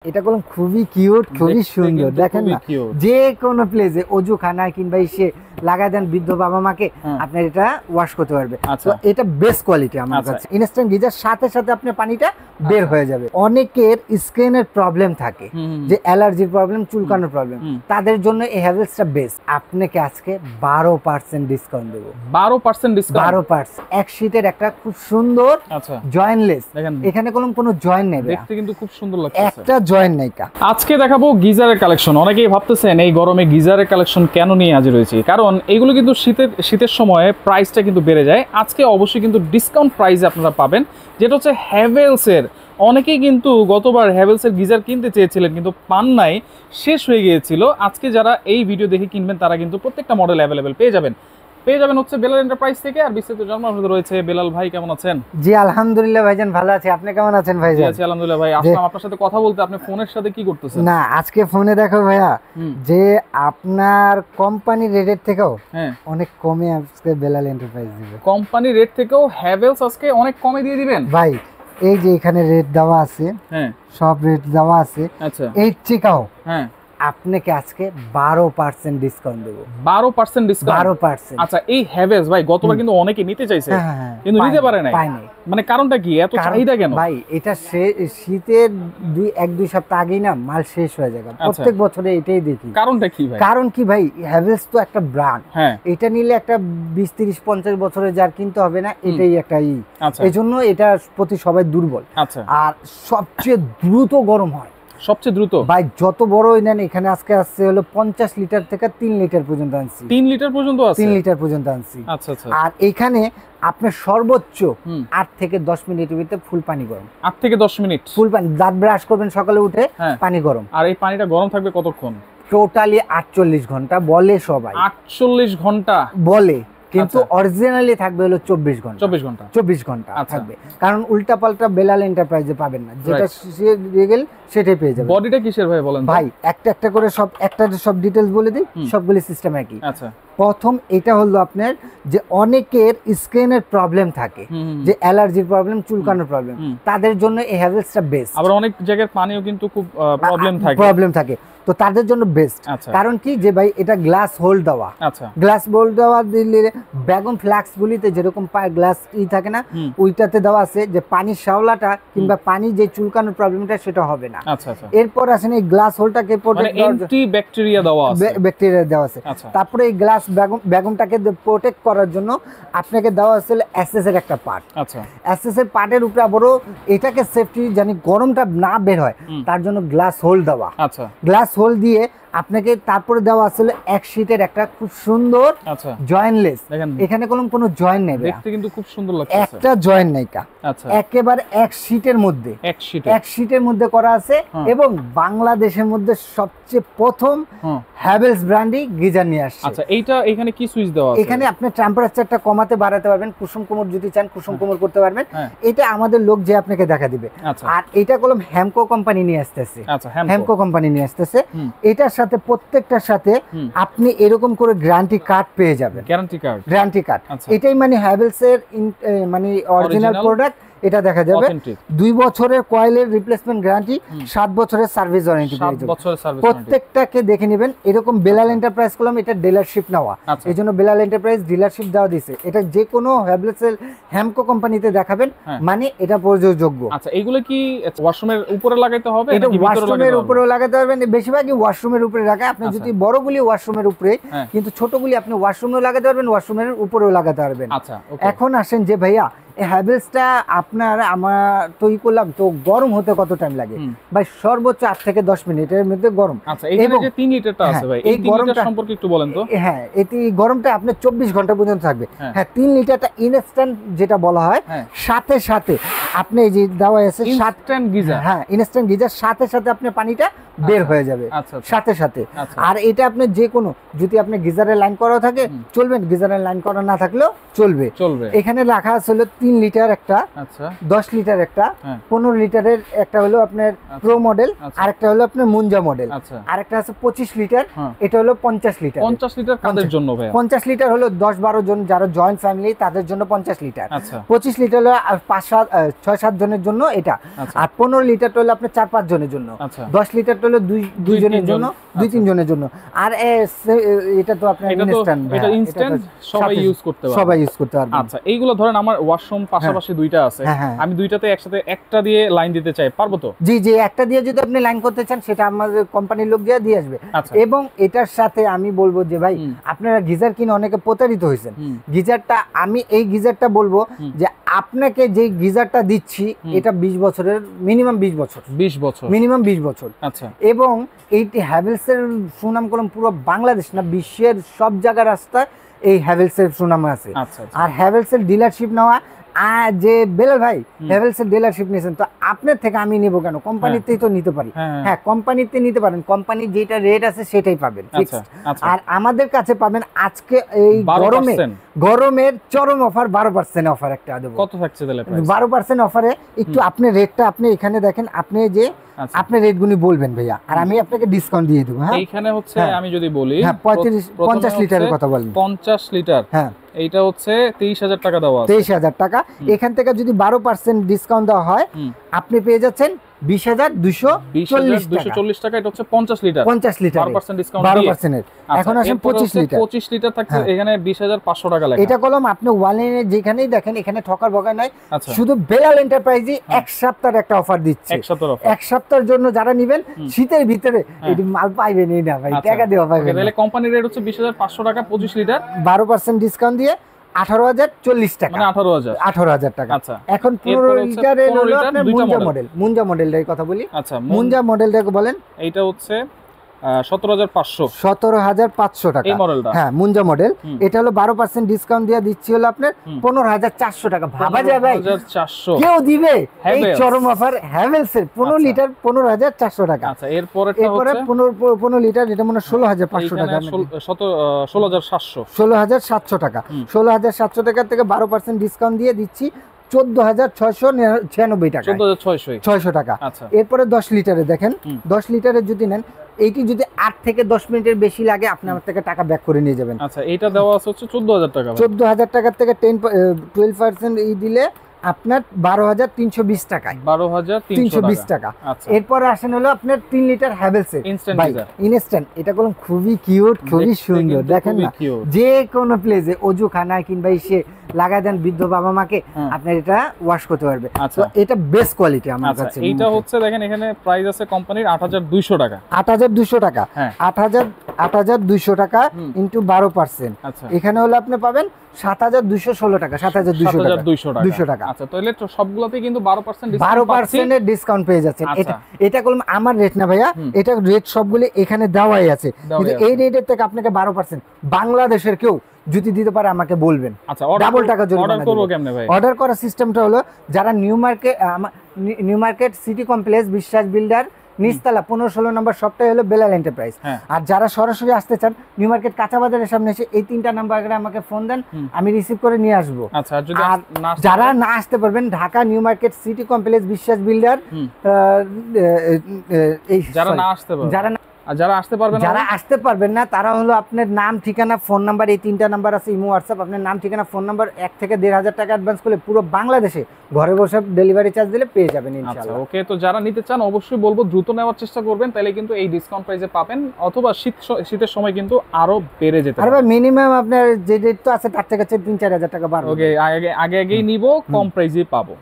এটা কলম খুবই কিউট, খুবই সুন্দর। দেখেন না, যে কোনো প্লেসে অজু খানায় কিংবা এসে লাগাই দেন বৃদ্ধ বাবা মাকে, আপনার এটা ওয়াশ করতে পারবে। তো এটা বেস্ট কোয়ালিটি আমার কাছে। ইনস্ট্যান্ট গিজার সাথে সাথে আপনার পানিটা বের হয়ে যাবে। অনেকের স্কিনের প্রবলেম থাকে, যে অ্যালার্জির প্রবলেম, চুলকানোর প্রবলেম, তাদের জন্য এই হ্যাভেলসটা বেস্ট। আপনাকে আজকে 12% ডিসকাউন্ট দেবো। 12% ডিসকাউন্ট? 12%। এক শীটের একটা খুব সুন্দর জয়েন্টলেস, এখানে কোনো জয়েন্ট নেই, দেখতে কিন্তু খুব সুন্দর লাগছে, একটা জয়েন্ট নাই। আজকে দেখাবো গিজারের কালেকশন। অনেকেই ভাবতেছেন এই গরমে গিজারের কালেকশন কেন নিয়ে হাজির হয়েছি, কারণ এইগুলো কিন্তু শীতের সময়ে প্রাইসটা কিন্তু বেড়ে যায়। আজকে অবশ্যই কিন্তু ডিসকাউন্ট প্রাইসে আপনারা পাবেন, যেটা হচ্ছে হ্যাভেলসের। অনেকেই কিন্তু গতবার হ্যাভেলসের গিজার কিনতে চেয়েছিলেন কিন্তু পান নাই, শেষ হয়ে গিয়েছিল। আজকে যারা এই ভিডিও দেখে কিনবেন তারা কিন্তু প্রত্যেকটা মডেল অ্যাভেলেবেল পেয়ে যাবেন হচ্ছে বেলাল এন্টারপ্রাইজ থেকে। আর বিস্তারিত জানার জন্য রয়েছে বেলাল ভাই। কেমন আছেন? জি আলহামদুলিল্লাহ ভাইজান, ভালো আছি। আপনি কেমন আছেন ভাইজান? জি আলহামদুলিল্লাহ ভাই। আসলাম আপনার সাথে কথা বলতে। আপনি ফোনের সাথে কি করতেছেন? না, আজকে ফোনে দেখো ভাইয়া, যে আপনার কোম্পানি রেটের থেকেও অনেক কমে আজকে বেলাল এন্টারপ্রাইজ দিবে। কোম্পানি রেট থেকেও হ্যাভেলস আজকে অনেক কমে দিয়ে দিবেন ভাই। এই যে এখানে রেট দেওয়া আছে, সব রেট দেওয়া আছে। আচ্ছা, এই চেকাও আপনাকে আজকে 12% ডিসকাউন্ট দেবো। 12% ডিসকাউন্ট? 12%। আচ্ছা, এই হ্যাভেলস ভাই গতবার কিন্তু অনেকে নিতে চাইছে কিন্তু নিতে পারে নাই, মানে কারণটা কি? এত চাহিদা কেন ভাই? এটা শীতের 1-2 সপ্তাহ আগেই না মাল শেষ হয়ে যায়। প্রত্যেক বছরে এটাই দেখি। কারণটা কি ভাই? কারণ কি ভাই, হ্যাভেলস তো একটা ব্র্যান্ড। এটা নিলে একটা 20-30-50 বছরের যার কিনতে হবে না, এটাই একটা এই জন্য এটার প্রতি সবাই দুর্বল। আর সবচেয়ে দ্রুত গরম হয়, সবচেয়ে দ্রুত ভাই। যত বড়ই নেন, এখানে আজকে আসছে হলো 50 লিটার থেকে 3 লিটার পর্যন্ত আনছি। 3 লিটার পর্যন্ত আছে? 3 লিটার পর্যন্ত আনছি। আচ্ছা আচ্ছা। আর এখানে আপনার সর্বোচ্চ 8 থেকে 10 মিনিটের ভিতরে ফুল পানি গরম। 8 থেকে 10 মিনিট ফুল পানি, দাঁত ব্রাশ করবেন সকালে উঠে, পানি গরম। আর এই পানিটা গরম থাকবে কতক্ষণ? টোটালি 48 ঘন্টা বলে সবাই। 48 ঘন্টা বলে, কিন্তু অরিজিনালি থাকবে হলো 24 ঘন্টা। 24 ঘন্টা থাকবে, কারণ উল্টা পাল্টা বেলাল এন্টারপ্রাইজে পাবেন না। যেটা রিগেল সেটাই পেয়ে যাবেন। বডিটা কিসের ভাই বলেন ভাই? একটা করে সব ডিটেইলস বলে দিই, সবগুলি সিস্টেম একই। আচ্ছা, প্রথম এটা হলো আপনার, যে অনেকের স্কিনের প্রবলেম থাকে, যে অ্যালার্জির প্রবলেম, চুলকানোর প্রবলেম, তাদের জন্য এই হ্যাভেলসটা বেস্ট। আবার অনেক জায়গায় পানিও কিন্তু খুব প্রবলেম থাকে, তো তাদের জন্য বেস্ট। কারণ কি, যে ভাই এটা গ্লাস হোল্ড দেওয়া। গ্লাস হোল্ড দেওয়া দিলে বেগম ফ্লাক্স গুলিতে যেরকম গ্লাস থাকে না, ওইটাতে দেওয়া আছে, যে পানির শ্যাওলাটা কিংবা পানি যে চুলকানোর প্রবলেমটা সেটা হবে না। এরপর আসেন এই গ্লাস হোল্ডটাকে ব্যাকটেরিয়া দেওয়া আছে। তারপরে এই গ্লাস বেগমটাকে প্রোটেক্ট করার জন্য আপনাকে দেওয়া আছে এসএস এর একটা পার্ট। এসএস এর পার্টের উপরে আবারও এটাকে সেফটি, জানি গরমটা না বের হয়, তার জন্য গ্লাস হোল্ড দেওয়া। গ্লাস হোল দিয়ে আপনাকে তারপরে দেওয়া আসলে এক শীটের একটা খুব সুন্দর জয়েন্টলেস, এখানে কোনো জয়েন্ট নেই, দেখতে কিন্তু খুব সুন্দর লাগছে, একটা জয়েন্ট নেই। একেবারে এক শীটের মধ্যে, এক শীটের মধ্যে করা আছে। এবং বাংলাদেশের মধ্যে সবচেয়ে প্রথম হ্যাভেলস ব্র্যান্ডই গিজার নিয়ে আসছে। আচ্ছা, এইটা এখানে কি সুইচ দেওয়া আছে? এখানে আপনি টেম্পারেচারটা কমাতে বাড়াতে পারবেন, কুসুম কোমর যদি চান কুসুম কোমর করতে পারবেন। এটা আমাদের লোক যে আপনাকে দেখা দিবে। আর এটা কলম হ্যামকো কোম্পানি নিয়ে আসতেছে। হ্যামকো কোম্পানি নিয়ে আসতেছে। এটার সাথে প্রত্যেকটার সাথে আপনি এরকম করে গ্যারান্টি কার্ড পেয়ে যাবেন। গ্যারান্টি কার্ড এটাই মানে হ্যাভেলস এর মানে অরিজিনাল প্রোডাক্ট। এটা দেখা যাবে 2 বছরের কয়েলের রিপ্লেসমেন্ট গ্যারান্টি, 7 বছরের সার্ভিস ওয়ারেন্টি। প্রত্যেকটাকে দেখে নেবেন। এরকম বেলাল এন্টারপ্রাইজ কলম, এটা ডিলারশিপ নেওয়া, এই জন্য বেলাল এন্টারপ্রাইজ ডিলারশিপ দেওয়া দিছে। এটা যে কোনো হ্যাভেলস এর হ্যামকো কোম্পানিতে দেখাবেন, মানে এটা প্রযোজ্য। আচ্ছা, এগুলো কি ওয়াশরুমের উপরে লাগাইতে হবে? এটা ওয়াশরুমের উপরেও লাগাতে পারবেন, বেশিরভাগই ওয়াশরুমের উপরে লাগায়। আপনি যদি বড়গুলি ওয়াশরুমের উপরে, কিন্তু ছোটগুলি আপনি ওয়াশরুমেও লাগাতে পারবেন, ওয়াশরুমের উপরেও লাগাতে পারবেন। এখন আসেন যে ভাইয়া, এই হ্যাভেলসটা আপনার আমার তৈরি করলাম, তো গরম হতে কত টাইম লাগে ভাই? সর্বোচ্চ 8 থেকে 10 মিনিটের মধ্যে গরম। আচ্ছা, এখানে যে 3 লিটারটা আছে ভাই, এই 3 লিটার সম্পর্কে একটু বলেন তো। হ্যাঁ, এই গরমটা আপনার 24 ঘন্টা পর্যন্ত থাকবে। হ্যাঁ, 3 লিটারটা ইনস্ট্যান্ট যেটা বলা হয়, সাথে সাথে আপনি এই যে দেওয়া আছে ইনস্ট্যান্ট গিজার। হ্যাঁ, ইনস্ট্যান্ট গিজার, সাথে সাথে আপনার পানিটা বের হয়ে যাবে সাথে সাথে। আর এটা আপনি যে কোনো, যদি আপনি গিজারের লাইন করা থাকে চলবে, গিজারের লাইন করা না থাকলেও চলবে। এখানে রাখা আছে হলো 3 লিটার একটা, 10 লিটার একটা, 15 লিটারের একটা হলো আপনার প্রো মডেল, আর একটা হলো আপনার মুঞ্জা মডেল, আর একটা আছে 25 লিটার, এটা হলো 50 লিটার। 50 লিটার কাদের জন্য ভাই? 50 লিটার হলো 10-12 জন যারা জয়েন্ট ফ্যামিলি, তাদের জন্য 50 লিটার। 25 লিটার হলো 6-7 জনের জন্য এটা, আর 15 লিটার হলো আপনার 4-5 জনের জন্য, 10 লিটার হলো 2 জনের জন্য, 2-3 জনের জন্য। আর এটা তো আপনার ইনস্ট্যান্ট, এটা ইনস্ট্যান্ট সবাই ইউজ করতে পারবে, সবাই ইউজ করতে পারবে। আচ্ছা এইগুলো ধরেন আমার ওয়াশরুম পাশাপাশি দুইটা আছে, আমি দুইটাতে একসাথে একটা দিয়ে লাইন দিতে চাই, পারবো তো? জি জি, একটা দিয়ে যদি আপনি লাইন করতে চান সেটা আমাদের কোম্পানির লোক দিয়ে আসবে। এবং এটার সাথে আমি বলবো যে ভাই আপনারা গিজার কিনে অনেকে প্রতারিত হয়েছেন। গিজারটা আমি এই গিজারটা বলবো যে আপনাকে যে গিজারটা দিচ্ছি এটা 20 বছরের মিনিমাম, 20 বছর মিনিমাম 20 বছর। আচ্ছা, এবং এইটি হ্যাভেলসের সুনাম করলাম পুরো বাংলাদেশ না বিশ্বের সব জায়গার রাস্তায় এই হ্যাভেলসের সুনাম আছে। আর হ্যাভেলসের ডিলারশিপ নেওয়া, আর যে বেলাল ভাই হ্যাভেলসের ডিলারশিপ নিয়েছেন, তো আপনার থেকে আমি নেব কেন? কোম্পানিতেই তো নিতে পারি। হ্যাঁ, কোম্পানিতে নিতে পারেন, কোম্পানির যেটা রেট আছে সেটাই পাবেন ফিক্সড। আর আমাদের কাছে পাবেন আজকে এই গরমের চরম অফার, 12% অফার একটা দেব। কত থাকছে তাহলে প্রাইস? 12% অফারে একটু আপনি রেটটা আপনি এখানে দেখেন, আপনি যে আপনি রেটগুলি বলবেন ভাইয়া, আর আমি আপনাকে ডিসকাউন্ট দিয়ে দেব। হ্যাঁ, এইখানে হচ্ছে আমি যদি বলি 50 লিটারের কথা বলেন, 50 লিটার, হ্যাঁ এইটা হচ্ছে 23,000 টাকা দেওয়া আছে। 23,000 টাকা। এখান থেকে যদি 12% ডিসকাউন্ট দেওয়া হয় আপনি পেয়ে যাচ্ছেন 20,240 টাকা। এটা হচ্ছে 50 লিটার, 12% ডিসকাউন্ট দিয়ে 12%। এখন আসেন 25 লিটার থাকছে, এখানে 20,500 টাকা লেখা। এটা কলম আপনি ওয়ালেনে যেখানেই দেখেন এখানে ঠকার বকা নাই। শুধু বেলাল এন্টারপ্রাইজই এক সপ্তাহের একটা অফার দিচ্ছে, এক সপ্তাহের জন্য যারা নেবেন শীতের ভিতরে এই মাল পাইবেন না ভাই, টাকা দেওয়া পাইবেন। তাহলে কোম্পানির রেট হচ্ছে 20,500 টাকা 25 লিটার, 12% ডিসকাউন্ট দিয়ে 18,040 টাকা, মানে 18,000 টাকা। এখন 15 লিটারের হলো আপনার মুঞ্জা মডেলটার কথা বলি। আচ্ছা, মুঞ্জা মডেলটাকে বলেন। এইটা হচ্ছে 17,500 টাকা এই মডেলটা। হ্যাঁ, মুঞ্জা মডেল। এটা হলো 12% ডিসকাউন্ট দিয়ে দিচ্ছি হলো আপনার 15,400 টাকা। ভাবা যায় ভাই 15,400 কেউ দিবে এই চরম অফার হ্যাভেলসের 15 লিটার 15,400 টাকা। আচ্ছা, এরপরে 15 লিটার এটা মনে 16,500 টাকা, 16,700 টাকা। 16,700 টাকা থেকে 12% ডিসকাউন্ট দিয়ে দিচ্ছি 14,696 টাকা, 14,600 টাকা। এরপরে 10 লিটারে দেখেন, 10 লিটারের যদি নেন এইটি যদি 8 থেকে 10 মিনিটের বেশি লাগে আপনি আমার থেকে টাকা ব্যাক করে নিয়ে যাবেন। আচ্ছা, এটা দেওয়া আছে হচ্ছে 14,000 টাকা। 14,000 টাকার থেকে 12% দিলে আপনার 12,320 টাকায়, 12,320 টাকা। এরপর আসেন হলো আপনার 3 লিটার হ্যাভেলসের ইনস্ট্যান্ট। এটা করলাম খুবই কিউট, খুবই সুন্দর, দেখেন না যে কোনো প্লেসে অজু খানায় কিংবা এসে লাগাই দেন বৃদ্ধ বাবা মাকে, আপনার এটা ওয়াশ করতে পারবে। তো এটা বেস্ট কোয়ালিটি আমার কাছে। এইটা হচ্ছে দেখেন এখানে প্রাইস আছে কোম্পানির 8,200 টাকা, 8,200 টাকা, 8,200 টাকা ইনটু 12%। এখানে হলো আপনি পাবেন 7,216 টাকা, 7,200 টাকা। আচ্ছা, তাহলে তো সবগুলোতে কিন্তু 12% ডিসকাউন্ট পেয়ে যাচ্ছেন। এটা করলাম আমার রেট না ভাইয়া, এটা রেট সবগুলো এখানে দেওয়াই আছে, কিন্তু এই রেটের থেকে আপনাকে 12% বাংলাদেশের কেউ যদি দিতে পারে আমাকে বলবেন। আচ্ছা, ডাবল টাকা অর্ডার করব কেমনে ভাই? অর্ডার করার সিস্টেমটা হলো যারা নিউ মার্কেট সিটি কমপ্লেক্স বিশ্বাস বিল্ডার নিচতলা 15-16 নম্বর সবটাই হলো বেলাল এন্টারপ্রাইজ। আর যারা সরাসরি আসতে চান নিউ মার্কেট কাঁচা বাজারের সামনে এসে এই 3টা নাম্বারে আমাকে ফোন দেন, আমি রিসিভ করে নিয়ে আসবো। আর যারা না আসতে পারবেন Dhaka new market city complex বিশ্বাস বিল্ডার, যারা আসতে পারবেন না তারা হলো আপনার নাম ঠিকানা ফোন নাম্বার, এই 3টা নাম্বার আছে ইমো হোয়াটসঅ্যাপ, আপনার নাম ঠিকানা ফোন নাম্বার 1 থেকে 1,500 টাকা অ্যাডভান্স করলে পুরো বাংলাদেশে ঘরে বসে ডেলিভারি চার্জ দিলে পেয়ে যাবেন ইনশাআল্লাহ। ওকে, তো যারা নিতে চান অবশ্যই বলবো দ্রুত নেওয়ার চেষ্টা করবেন, তাহলে কিন্তু এই ডিসকাউন্ট প্রাইসে পাবেন, অথবা শীতের সময় কিন্তু আরো বেড়ে যেতে পারে। মিনিমাম আপনার যে রেট তো আছে তার থেকে 3-4 হাজার টাকা বাড়বে। ওকে, আগেই নিব, কম প্রাইসে পাবো।